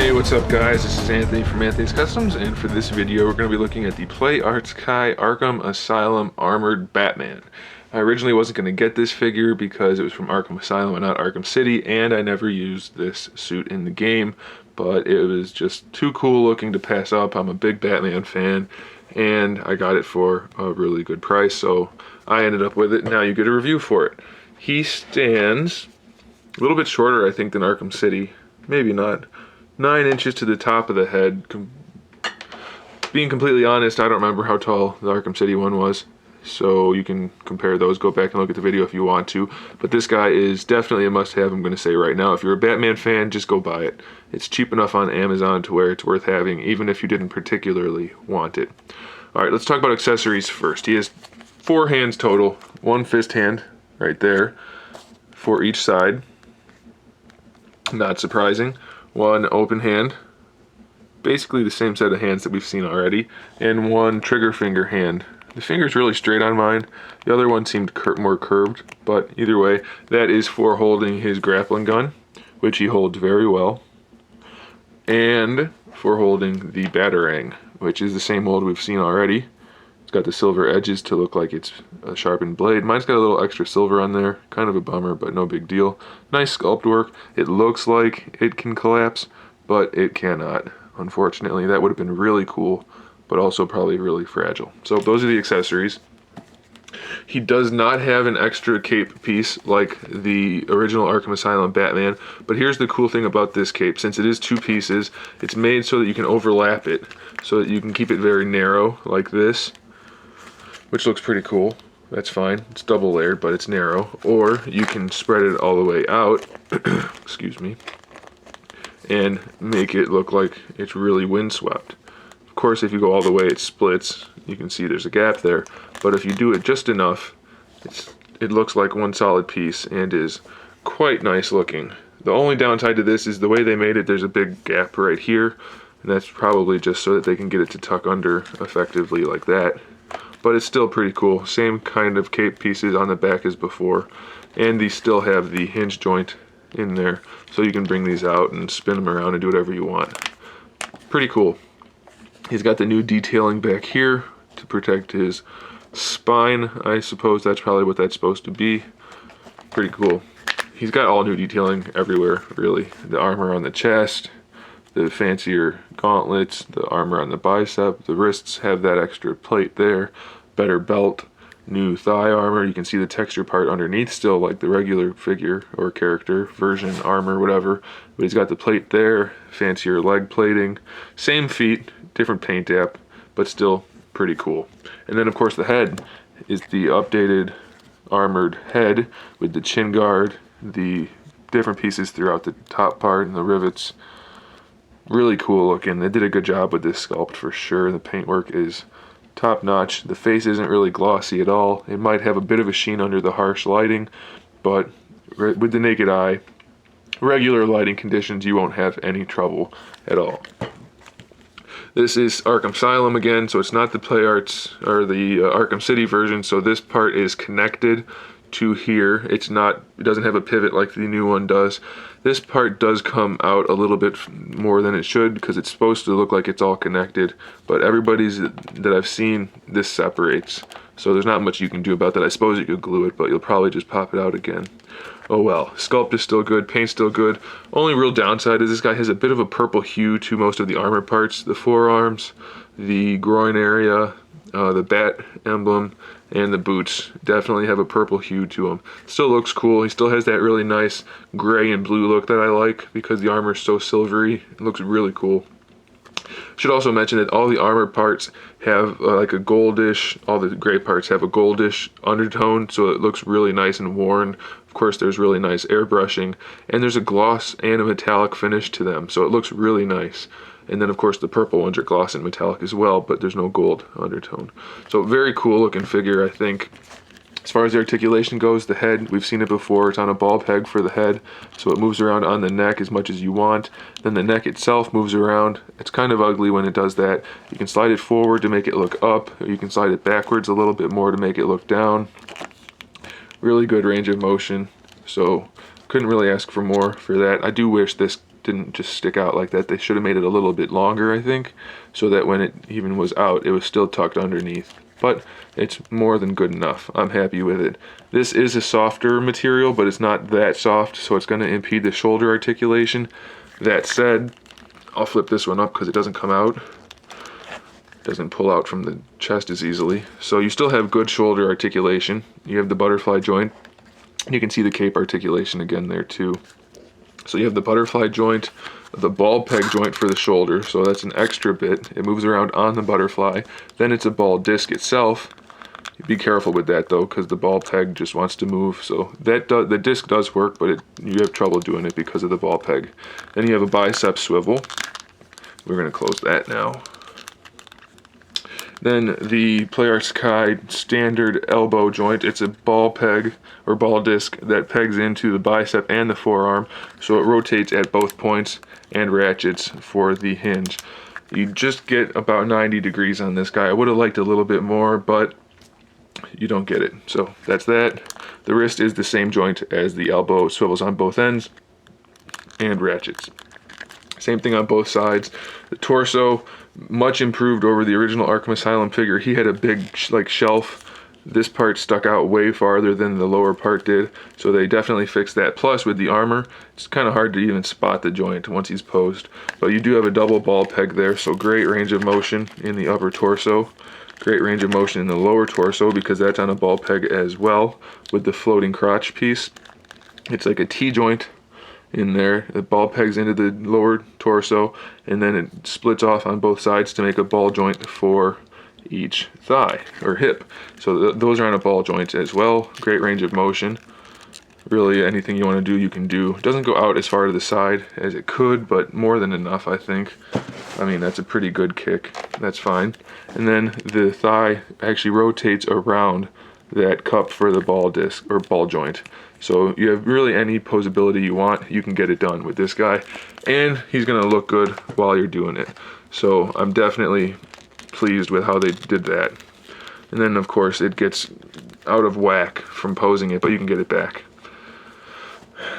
Hey, what's up guys? This is Anthony from Anthony's Customs, and for this video we're going to be looking at the Play Arts Kai Arkham Asylum Armored Batman. I originally wasn't going to get this figure because it was from Arkham Asylum and not Arkham City, and I never used this suit in the game, but it was just too cool looking to pass up. I'm a big Batman fan, and I got it for a really good price, so I ended up with it. Now you get a review for it. He stands a little bit shorter, I think, than Arkham City. Maybe not. 9 inches to the top of the head. Being completely honest, I don't remember how tall the Arkham City one was, so you can compare those. Go back and look at the video if you want to. But this guy is definitely a must-have, I'm going to say right now. If you're a Batman fan, just go buy it. It's cheap enough on Amazon to where it's worth having, even if you didn't particularly want it. Alright, let's talk about accessories first. He has 4 hands total. 1 fist hand right there for each side. Not surprising. 1 open hand, basically the same set of hands that we've seen already, and 1 trigger finger hand. The finger's really straight on mine. The other one seemed more curved, but either way, that is for holding his grappling gun, which he holds very well, and for holding the batarang, which is the same mold we've seen already. It's got the silver edges to look like it's a sharpened blade. Mine's got a little extra silver on there, kind of a bummer, but no big deal. Nice sculpt work. It looks like it can collapse, but it cannot. Unfortunately, that would have been really cool, but also probably really fragile. So those are the accessories. He does not have an extra cape piece like the original Arkham Asylum Batman, but here's the cool thing about this cape. Since it is 2 pieces, it's made so that you can overlap it, so that you can keep it very narrow like this, which looks pretty cool. That's fine. It's double layered, but it's narrow. Or you can spread it all the way out, excuse me, and make it look like it's really windswept. Of course, if you go all the way, it splits. You can see there's a gap there. But if you do it just enough, it looks like one solid piece and is quite nice looking. The only downside to this is the way they made it. There's a big gap right here, and that's probably just so that they can get it to tuck under effectively like that. But it's still pretty cool. Same kind of cape pieces on the back as before, and these still have the hinge joint in there, so you can bring these out and spin them around and do whatever you want. Pretty cool. He's got the new detailing back here to protect his spine. I suppose that's probably what that's supposed to be. Pretty cool. He's got all new detailing everywhere, really. The armor on the chest, the fancier gauntlets, the armor on the bicep, the wrists have that extra plate there, better belt, new thigh armor. You can see the texture part underneath still like the regular figure or character version armor, whatever, but he's got the plate there, fancier leg plating, same feet, different paint app, but still pretty cool. And then of course the head is the updated armored head with the chin guard, the different pieces throughout the top part and the rivets. Really cool looking. They did a good job with this sculpt for sure. The paintwork is top notch. The face isn't really glossy at all. It might have a bit of a sheen under the harsh lighting, but with the naked eye, regular lighting conditions, you won't have any trouble at all. This is Arkham Asylum again, so it's not the Play Arts or the Arkham City version, so this part is connected to here. It doesn't have a pivot like the new one does. This part does come out a little bit more than it should because it's supposed to look like it's all connected, but everybody's that I've seen, this separates, so there's not much you can do about that. I suppose you could glue it, but you'll probably just pop it out again. Oh well. Sculpt is still good, paint's still good. Only real downside is this guy has a bit of a purple hue to most of the armor parts. The forearms, the groin area, the bat emblem, and the boots definitely have a purple hue to them. Still looks cool. He still has that really nice gray and blue look that I like because the armor is so silvery. It looks really cool. Should also mention that all the armor parts have like a goldish, all the gray parts have a goldish undertone, so it looks really nice and worn. Of course, there's really nice airbrushing, and there's a gloss and a metallic finish to them, so it looks really nice. And then of course the purple ones are gloss and metallic as well, but there's no gold undertone. So very cool looking figure, I think. As far as the articulation goes, the head, we've seen it before. It's on a ball peg for the head, so it moves around on the neck as much as you want. Then the neck itself moves around. It's kind of ugly when it does that. You can slide it forward to make it look up, or you can slide it backwards a little bit more to make it look down. Really good range of motion, so couldn't really ask for more for that. I do wish this didn't just stick out like that. They should have made it a little bit longer, I think, so that when it even was out, it was still tucked underneath. But it's more than good enough. I'm happy with it. This is a softer material, but it's not that soft, so it's going to impede the shoulder articulation. That said, I'll flip this one up because it doesn't come out. It doesn't pull out from the chest as easily. So you still have good shoulder articulation. You have the butterfly joint. You can see the cape articulation again there too. So you have the butterfly joint, the ball peg joint for the shoulder, so that's an extra bit. It moves around on the butterfly. Then it's a ball disc itself. Be careful with that though, because the ball peg just wants to move. So the disc does work, but you have trouble doing it because of the ball peg. Then you have a bicep swivel. We're going to close that now. Then the PlayArts Kai standard elbow joint, it's a ball peg or ball disc that pegs into the bicep and the forearm, so it rotates at both points and ratchets for the hinge. You just get about 90 degrees on this guy. I would have liked a little bit more, but you don't get it. So that's that. The wrist is the same joint as the elbow, swivels on both ends and ratchets. Same thing on both sides. The torso, much improved over the original Arkham Asylum figure. He had a big like shelf. This part stuck out way farther than the lower part did, so they definitely fixed that. Plus with the armor, it's kind of hard to even spot the joint once he's posed. But you do have a double ball peg there, so great range of motion in the upper torso. Great range of motion in the lower torso because that's on a ball peg as well with the floating crotch piece. It's like a T-joint in there. The ball pegs into the lower torso, and then it splits off on both sides to make a ball joint for each thigh or hip. So those are on a ball joint as well. Great range of motion. Really anything you want to do, you can do. It doesn't go out as far to the side as it could, but more than enough, I think. I mean, that's a pretty good kick. That's fine. And then the thigh actually rotates around that cup for the ball disc or ball joint. So you have really any posability you want, you can get it done with this guy. And he's gonna look good while you're doing it. So I'm definitely pleased with how they did that. And then of course it gets out of whack from posing it, but you can get it back.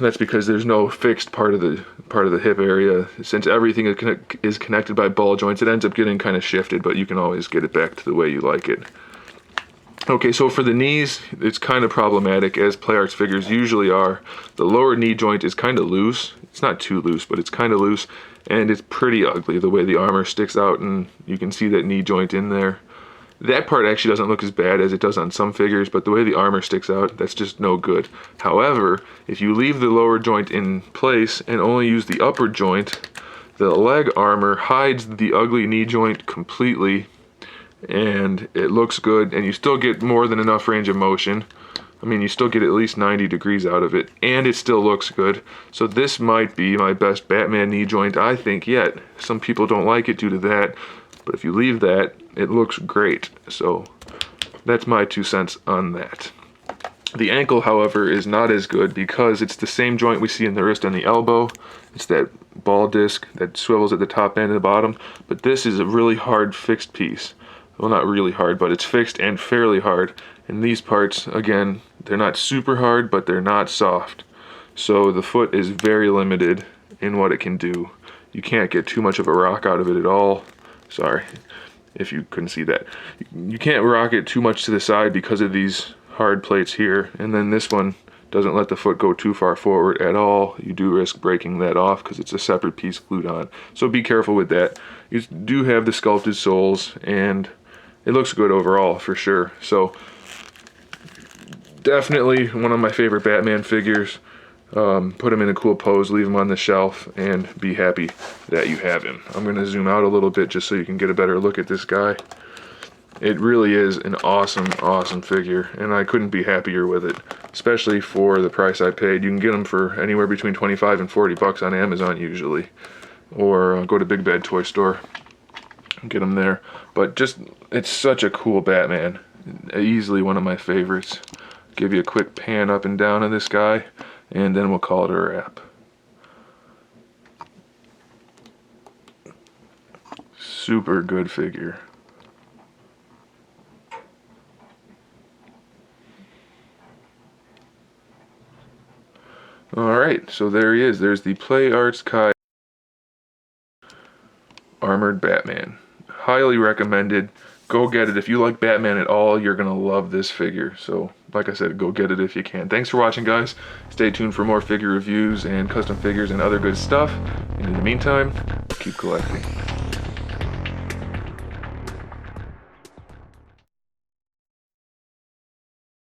That's because there's no fixed part of the hip area. Since everything is connected by ball joints, it ends up getting kind of shifted, but you can always get it back to the way you like it. Okay, so for the knees, it's kind of problematic, as PlayArts figures usually are. The lower knee joint is kind of loose. It's not too loose, but it's kind of loose, and it's pretty ugly the way the armor sticks out, and you can see that knee joint in there. That part actually doesn't look as bad as it does on some figures, but the way the armor sticks out, that's just no good. However, if you leave the lower joint in place and only use the upper joint, the leg armor hides the ugly knee joint completely, and it looks good, and you still get more than enough range of motion. I mean, you still get at least 90 degrees out of it, and it still looks good. So this might be my best Batman knee joint, I think, yet. Some people don't like it due to that, but if you leave that, it looks great. So that's my 2 cents on that. The ankle, however, is not as good because it's the same joint we see in the wrist and the elbow. It's that ball disc that swivels at the top and the bottom, but this is a really hard fixed piece. Well, not really hard, but it's fixed and fairly hard. And these parts, again, they're not super hard, but they're not soft. So the foot is very limited in what it can do. You can't get too much of a rock out of it at all. Sorry if you couldn't see that. You can't rock it too much to the side because of these hard plates here. And then this one doesn't let the foot go too far forward at all. You do risk breaking that off because it's a separate piece glued on. So be careful with that. You do have the sculpted soles, and it looks good overall for sure. So definitely one of my favorite Batman figures. Put him in a cool pose, leave him on the shelf, and be happy that you have him. I'm going to zoom out a little bit just so you can get a better look at this guy. It really is an awesome, awesome figure, and I couldn't be happier with it, especially for the price I paid. You can get them for anywhere between 25 and 40 bucks on Amazon usually, or go to Big Bad Toy Store and get them there. But just, it's such a cool Batman. Easily one of my favorites. Give you a quick pan up and down of this guy, and then we'll call it a wrap. Super good figure. Alright, so there he is. There's the PlayArts Kai Armored Batman. Highly recommended. Go get it. If you like Batman at all, you're gonna love this figure. So, like I said, go get it if you can. Thanks for watching, guys. Stay tuned for more figure reviews and custom figures and other good stuff. And in the meantime, keep collecting.